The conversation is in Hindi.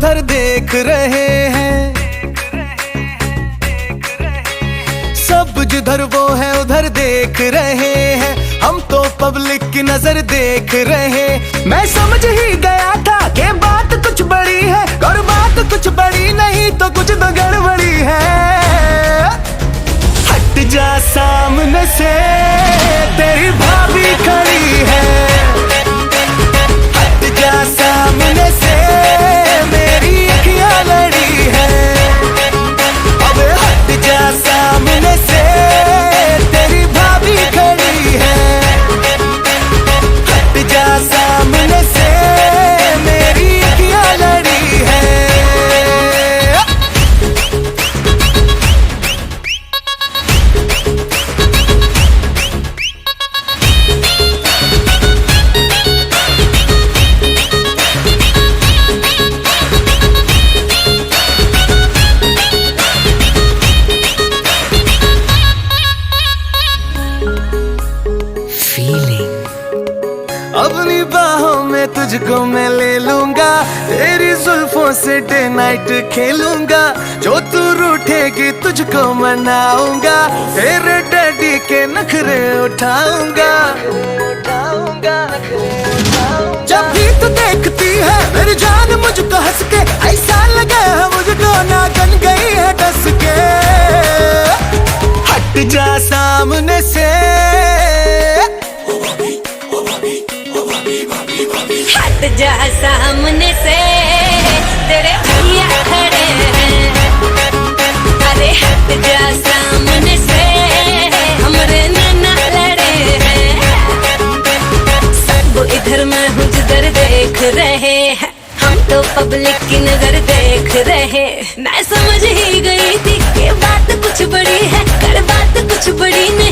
उधर देख रहे हैं, सब जिधर वो है उधर देख रहे हैं। हम तो पब्लिक की नजर देख रहे। मैं समझ ही गया था कि बात कुछ बड़ी है, और बात कुछ बड़ी नहीं तो कुछ तो गड़बड़ी है। हट जा सामने से, तेरी भाभी खड़ी है। हट जा सामने से, मेरी अखियां लड़ी है। अब हट जा सामने से, तेरी भाभी खड़ी है। हट जा सामने से, मेरी अखियां लड़ी है। अपनी बाहों में तुझको मैं ले लूंगा, तेरी जुल्फों से डे नाइट खेलूंगा। जो तू रूठेगी तुझको मनाऊंगा, तेरे डैडी के नखरे उठाऊंगा। जब भी तू देखती है मेरी जान मुझको हंस के, ऐसा लगा है मुझको नागन गई है डस के। हट जा सामने से, हट जा सामने से, तेरे भैया खड़े हैं। अरे हट जा सामने से, हमरे नाना लड़े हैं। सब इधर मैं हूँ जिधर देख रहे हैं, हम तो पब्लिक की नजर देख रहे। मैं समझ ही गई थी कि बात कुछ बड़ी है, कर बात कुछ बड़ी नहीं।